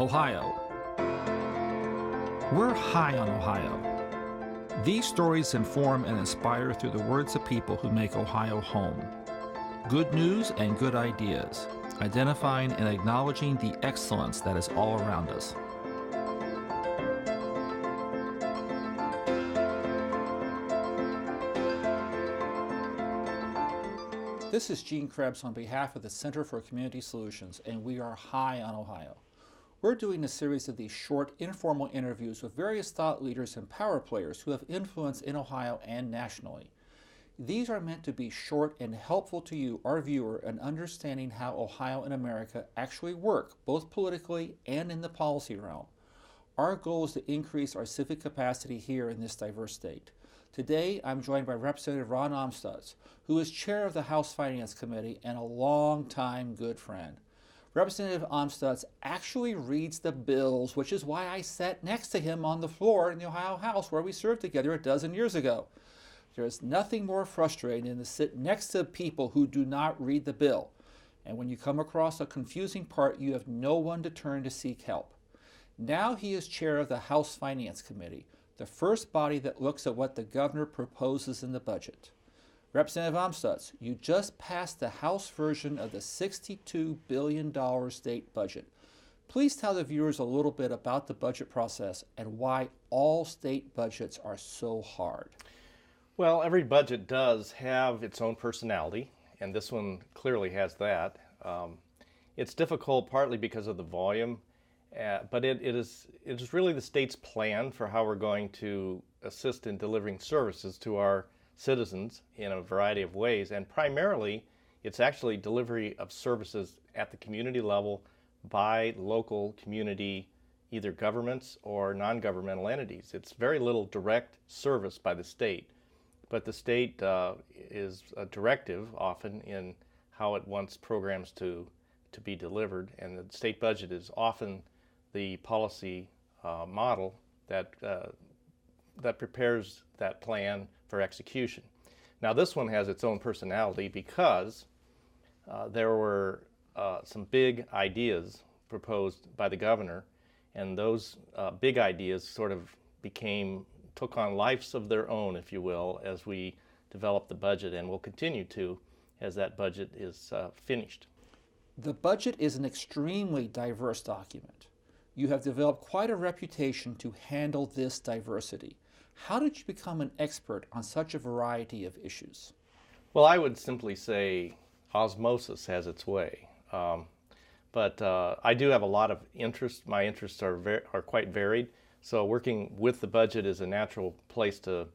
Ohio. We're high on Ohio. These stories inform and inspire through the words of people who make Ohio home. Good news and good ideas, identifying and acknowledging the excellence that is all around us. This is Gene Krebs on behalf of the Center for Community Solutions, and we are high on Ohio. We're doing a series of these short, informal interviews with various thought leaders and power players who have influence in Ohio and nationally. These are meant to be short and helpful to you, our viewer, in understanding how Ohio and America actually work, both politically and in the policy realm. Our goal is to increase our civic capacity here in this diverse state. Today, I'm joined by Representative Ron Amstutz, who is chair of the House Finance Committee and a longtime good friend. Representative Amstutz actually reads the bills, which is why I sat next to him on the floor in the Ohio House where we served together a dozen years ago. There is nothing more frustrating than to sit next to people who do not read the bill. And when you come across a confusing part, you have no one to turn to seek help. Now he is chair of the House Finance Committee, the first body that looks at what the governor proposes in the budget. Representative Amstutz, you just passed the House version of the $62 billion state budget. Please tell the viewers a little bit about the budget process and why all state budgets are so hard. Well, every budget does have its own personality, and this one clearly has that. It's difficult partly because of the volume, but it is really the state's plan for how we're going to assist in delivering services to our citizens in a variety of ways, and primarily it's actually delivery of services at the community level by local community, either governments or non-governmental entities. It's very little direct service by the state, but the state is a directive often in how it wants programs to be delivered, and the state budget is often the policy model that prepares that plan for execution. Now this one has its own personality because there were some big ideas proposed by the governor, and those big ideas sort of took on lives of their own, if you will, as we develop the budget, and will continue to as that budget is finished. The budget is an extremely diverse document. You have developed quite a reputation to handle this diversity. How did you become an expert on such a variety of issues? Well, I would simply say osmosis has its way. But I do have a lot of interest. My interests are quite varied. So working with the budget is a natural place to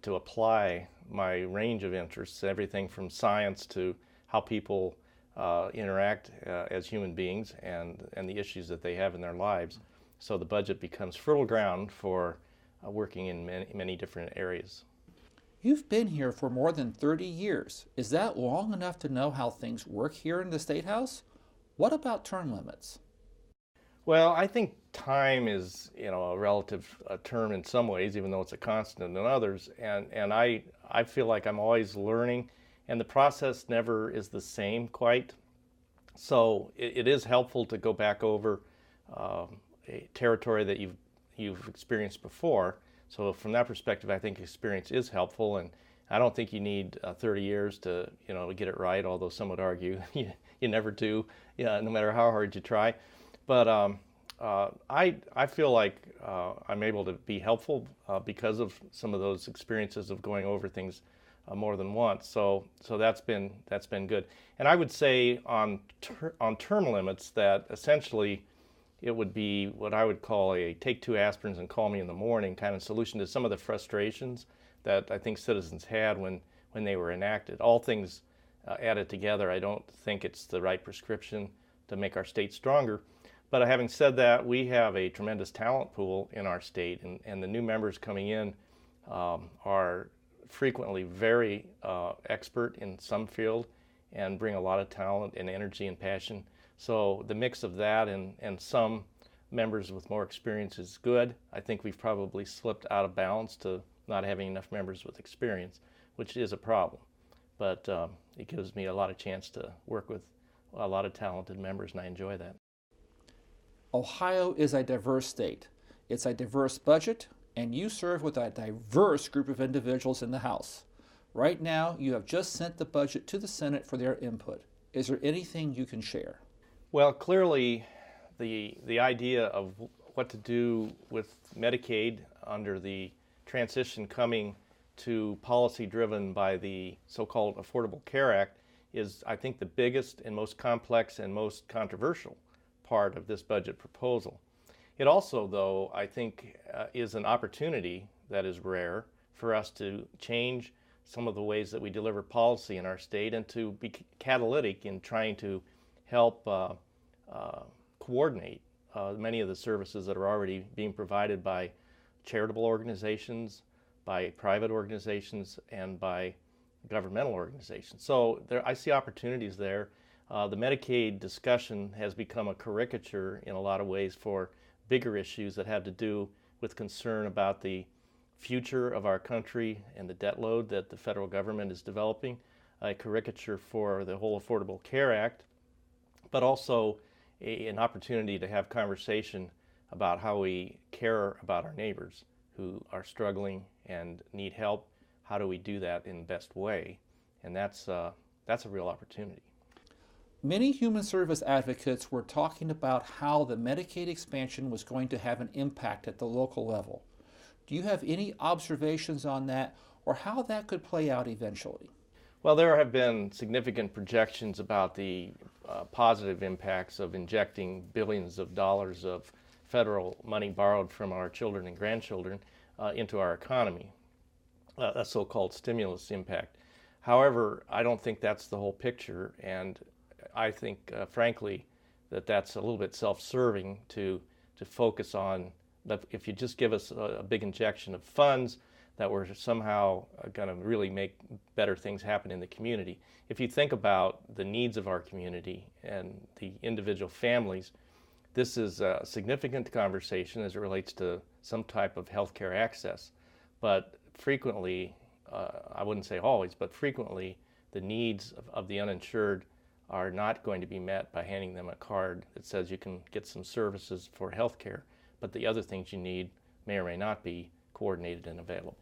apply my range of interests, everything from science to how people interact as human beings and the issues that they have in their lives. So the budget becomes fertile ground for working in many different areas. You've been here for more than 30 years. Is that long enough to know how things work here in the State House? What about term limits? Well, I think time is, a relative term in some ways, even though it's a constant in others. And I feel like I'm always learning, and the process never is the same quite. So it is helpful to go back over a territory that you've experienced before. So from that perspective, I think experience is helpful, and I don't think you need 30 years to get it right, although some would argue you never do, no matter how hard you try. But I feel like I'm able to be helpful because of some of those experiences of going over things more than once. So that's been good. And I would say on term limits that essentially it would be what I would call a take 2 aspirins and call me in the morning kind of solution to some of the frustrations that I think citizens had when they were enacted. All things added together, I don't think it's the right prescription to make our state stronger. But having said that, we have a tremendous talent pool in our state, and the new members coming in are frequently very expert in some field and bring a lot of talent and energy and passion. So the mix of that and some members with more experience is good. I think we've probably slipped out of balance to not having enough members with experience, which is a problem. But it gives me a lot of chance to work with a lot of talented members, and I enjoy that. Ohio is a diverse state. It's a diverse budget, and you serve with a diverse group of individuals in the House. Right now, you have just sent the budget to the Senate for their input. Is there anything you can share? Well, clearly, the idea of what to do with Medicaid under the transition coming to policy driven by the so-called Affordable Care Act is, I think, the biggest and most complex and most controversial part of this budget proposal. It also, though, I think is an opportunity that is rare for us to change some of the ways that we deliver policy in our state and to be catalytic in trying to help coordinate many of the services that are already being provided by charitable organizations, by private organizations, and by governmental organizations. So I see opportunities there. The Medicaid discussion has become a caricature in a lot of ways for bigger issues that have to do with concern about the future of our country and the debt load that the federal government is developing, a caricature for the whole Affordable Care Act, but also an opportunity to have conversation about how we care about our neighbors who are struggling and need help. How do we do that in the best way? And that's a real opportunity. Many human service advocates were talking about how the Medicaid expansion was going to have an impact at the local level. Do you have any observations on that, or how that could play out eventually? Well, there have been significant projections about the positive impacts of injecting billions of dollars of federal money borrowed from our children and grandchildren into our economy, a so-called stimulus impact. However, I don't think that's the whole picture, and I think, frankly, that that's a little bit self-serving to focus on that if you just give us a big injection of funds that we're somehow going to really make better things happen in the community. If you think about the needs of our community and the individual families, this is a significant conversation as it relates to some type of healthcare access. But frequently, I wouldn't say always, but frequently, the needs of the uninsured are not going to be met by handing them a card that says you can get some services for healthcare, but the other things you need may or may not be coordinated and available.